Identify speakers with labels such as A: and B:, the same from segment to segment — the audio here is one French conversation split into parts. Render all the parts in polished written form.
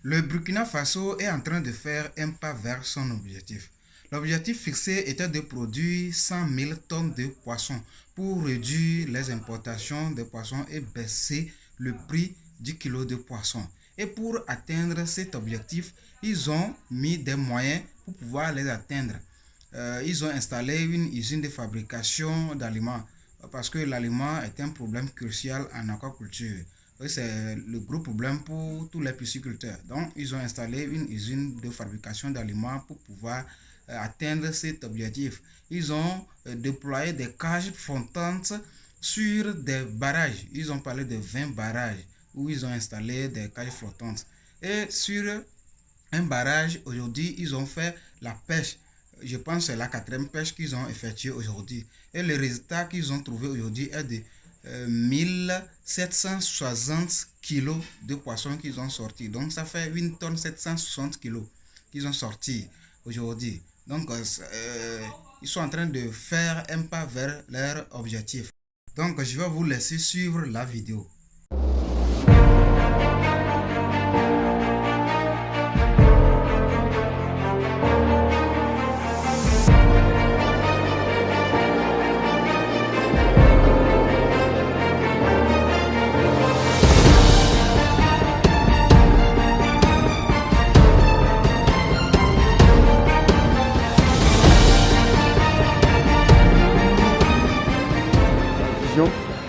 A: Le Burkina Faso est en train de faire un pas vers son objectif. L'objectif fixé était de produire 100 000 tonnes de poissons pour réduire les importations de poissons et baisser le prix du kilo de poisson. Et pour atteindre cet objectif, ils ont mis des moyens pour pouvoir les atteindre. Ils ont installé une usine de fabrication d'aliments parce que l'aliment est un problème crucial en aquaculture. C'est le gros problème pour tous les pisciculteurs. Donc, ils ont installé une usine de fabrication d'aliments pour pouvoir atteindre cet objectif. Ils ont déployé des cages flottantes sur des barrages. Ils ont parlé de 20 barrages où ils ont installé des cages flottantes. Et sur un barrage, aujourd'hui, ils ont fait la pêche. Je pense que c'est la 4e pêche qu'ils ont effectuée aujourd'hui. Et le résultat qu'ils ont trouvé aujourd'hui est de 1760 kilos de poissons qu'ils ont sortis. Donc, ça fait 1 tonne 760 kilos qu'ils ont sortis aujourd'hui. Donc, ils sont en train de faire un pas vers leur objectif. Donc, je vais vous laisser suivre la vidéo.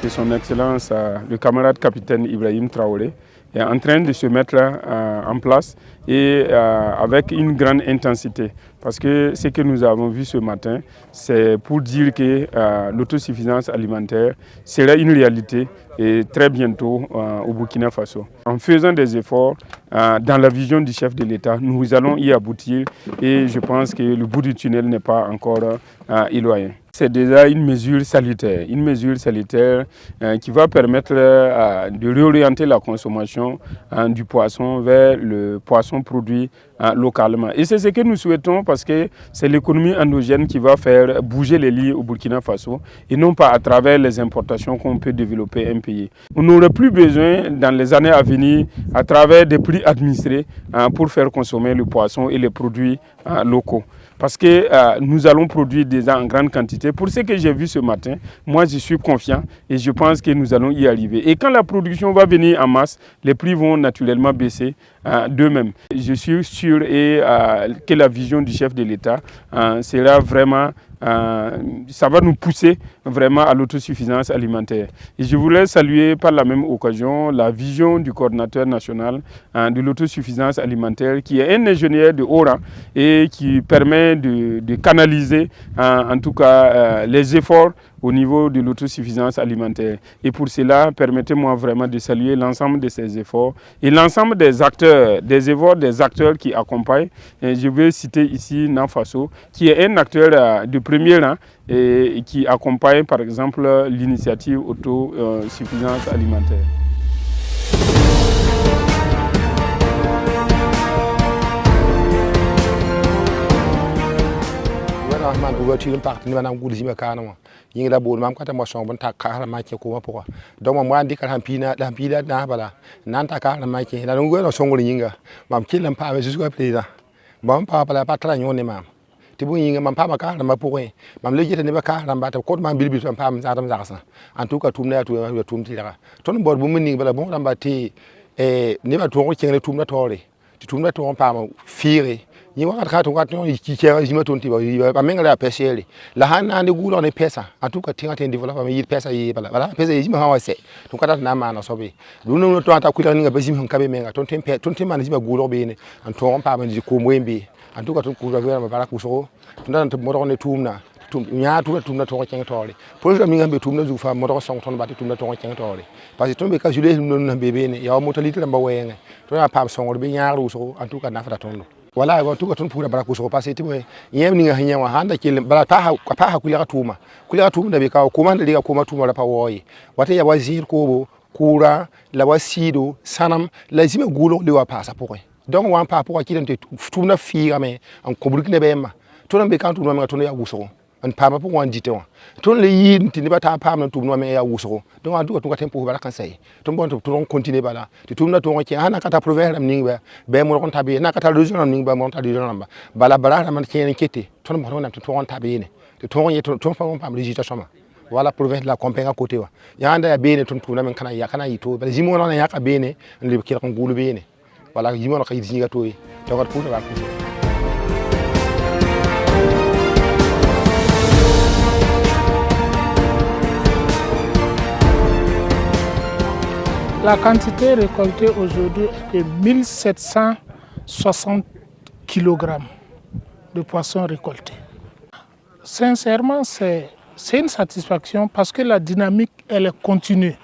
B: De son Excellence, le camarade capitaine Ibrahim Traoré est en train de se mettre en place et avec une grande intensité. Parce que ce que nous avons vu ce matin, c'est pour dire que l'autosuffisance alimentaire sera une réalité et très bientôt au Burkina Faso. En faisant des efforts dans la vision du chef de l'État, nous allons y aboutir et je pense que le bout du tunnel n'est pas encore éloigné. C'est déjà une mesure salutaire qui va permettre de réorienter la consommation du poisson vers le poisson produit localement. Et c'est ce que nous souhaitons parce que c'est l'économie endogène qui va faire bouger les lignes au Burkina Faso et non pas à travers les importations qu'on peut développer un pays. On n'aurait plus besoin dans les années à venir à travers des prix administrés pour faire consommer le poisson et les produits locaux. Parce que nous allons produire déjà en grande quantité. Pour ce que j'ai vu ce matin, moi je suis confiant et je pense que nous allons y arriver. Et quand la production va venir en masse, les prix vont naturellement baisser d'eux-mêmes. Je suis sûr que la vision du chef de l'État sera vraiment, ça va nous pousser vraiment à l'autosuffisance alimentaire. Et je voulais saluer par la même occasion la vision du coordinateur national de l'autosuffisance alimentaire qui est un ingénieur de haut rang et qui permet de canaliser en tout cas les efforts au niveau de l'autosuffisance alimentaire. Et pour cela, permettez-moi vraiment de saluer l'ensemble de ces efforts et l'ensemble des acteurs, des acteurs qui accompagnent. Et je vais citer ici Nanfaso, qui est un acteur de premier rang et qui accompagne par exemple l'initiative autosuffisance alimentaire.
C: man ouverture parti ni manam goudi jima kanama yinga bo mam kata mo son bon ta kala ma ke ko ma poko donc mo andi kala hampina na bala nan ta kala ma ke na ngo no songol yinga mam kilam pa be jusqu'à président mam pa bala pa tra nyone mam ti bo yinga mam pa ma kala ma poko mam le jete ne ba kala ba ta ko mam bilbi so pam za tam za sa en tout cas tumna tu tum ti dara ton bor bu mun ni bala bon damba ti ne ba to ko kengre tumna tore ti tumna to pa ma fire ni wakat ka to waton ki kera jima ton ti ba menga la peseli la hanna de gulo ne pesa en tout cas tinga ten develop ma yi pesa yi bala pesa yi jima hawa se to kata na ma na sobe du no to ata kuila ninga bazim kabe menga ton tem man jima gulo be ne en to on pa ma di ko mwembe en tout cas ton ku ba bara ku so to nan to mo ne tumna tum nya tu tumna to ko kenga tole programme nga be tumna ju fa mo to song ton ba tumna to ko kenga tole parce que ton be ka jule non be be ne ya mo to litre mba wenga to na pa song be nyaaru so en tout cas na fa ton wala wa tuka ton pura bara ko so passé ti boy yem ni nga hanya wa handa ke bara pa ha kulira tuma da be ka ko man da ko ma tuma la pa woyi wata ya wazir ko bo kura la wasido sanam lazima gulo le wa pasa pour donc wa pa pour ki den te tuma fi game en ko burkina be ma to be kan tuma ma to ya guso an pama po wan jite wa ton le yi tin ba ta pam na tum no me ya wuso donc a duka tempo ba kan sai ton bon to continuer bala ti tum na to ko hana kata province ram ningba be mo kon tabi na kata region ram ningba mo ta region ram bala bala man ken kete ton mo na to on tabi ne to ye ton fa pam region sama wala province la compagnie à côté wa yanda ya bene ton tum na men kana ya kana yito bala jimo na ya ka bene le kila kon gulu bene wala jimo na ka yi to yi to ko pour ba
D: La quantité récoltée aujourd'hui est de 1760 kg de poissons récoltés. Sincèrement, c'est une satisfaction parce que la dynamique, elle est continue.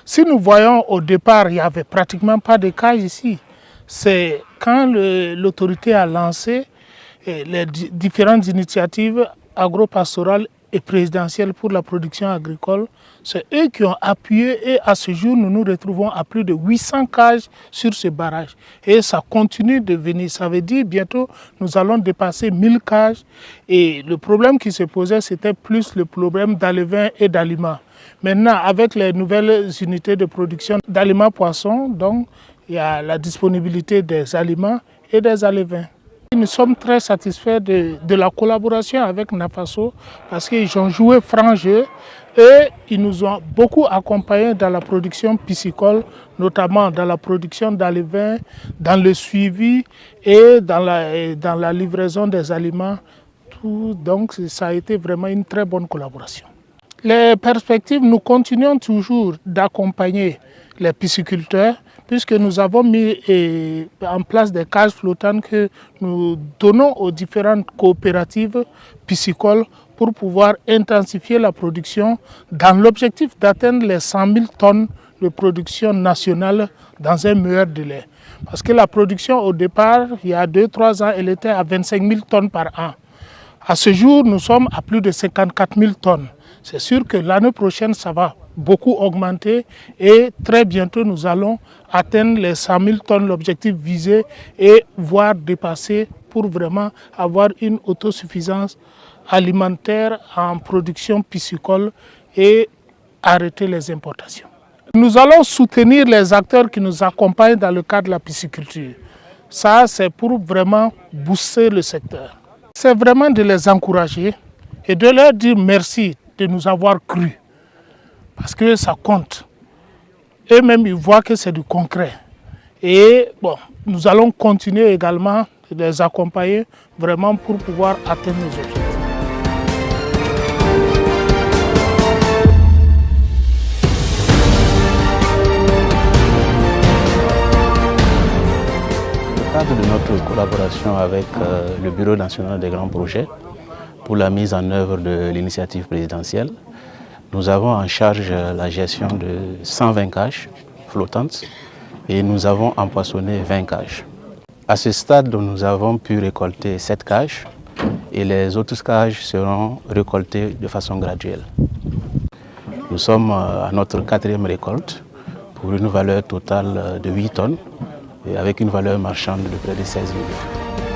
D: Si nous voyons au départ, il n'y avait pratiquement pas de cage ici. C'est quand l'autorité a lancé les différentes initiatives agro-pastorales et présidentielles pour la production agricole, c'est eux qui ont appuyé et à ce jour, nous nous retrouvons à plus de 800 cages sur ce barrage. Et ça continue de venir. Ça veut dire bientôt, nous allons dépasser 1000 cages. Et le problème qui se posait, c'était plus le problème d'alevins et d'aliments. Maintenant, avec les nouvelles unités de production d'aliments poissons, donc, il y a la disponibilité des aliments et des alevins. Nous sommes très satisfaits de la collaboration avec NAFASO parce qu'ils ont joué franc jeu et ils nous ont beaucoup accompagnés dans la production piscicole, notamment dans la production d'alevins, dans le suivi et dans la livraison des aliments. Donc ça a été vraiment une très bonne collaboration. Les perspectives, nous continuons toujours d'accompagner les pisciculteurs puisque nous avons mis en place des cages flottantes que nous donnons aux différentes coopératives piscicoles pour pouvoir intensifier la production dans l'objectif d'atteindre les 100 000 tonnes de production nationale dans un meilleur délai. Parce que la production au départ, il y a 2-3 ans, elle était à 25 000 tonnes par an. À ce jour, nous sommes à plus de 54 000 tonnes. C'est sûr que l'année prochaine, ça va beaucoup augmenter et très bientôt, nous allons atteindre les 100 000 tonnes, l'objectif visé, et voire dépasser pour vraiment avoir une autosuffisance alimentaire en production piscicole et arrêter les importations. Nous allons soutenir les acteurs qui nous accompagnent dans le cadre de la pisciculture. Ça, c'est pour vraiment booster le secteur. C'est vraiment de les encourager et de leur dire merci de nous avoir cru. Parce que ça compte. Eux-mêmes, ils voient que c'est du concret. Et bon, nous allons continuer également de les accompagner vraiment pour pouvoir atteindre nos objectifs.
E: Dans le cadre de notre collaboration avec le Bureau national des grands projets pour la mise en œuvre de l'initiative présidentielle, nous avons en charge la gestion de 120 cages flottantes et nous avons empoissonné 20 cages. À ce stade, nous avons pu récolter 7 cages et les autres cages seront récoltées de façon graduelle. Nous sommes à notre 4e récolte pour une valeur totale de 8 tonnes et avec une valeur marchande de près de 16 millions.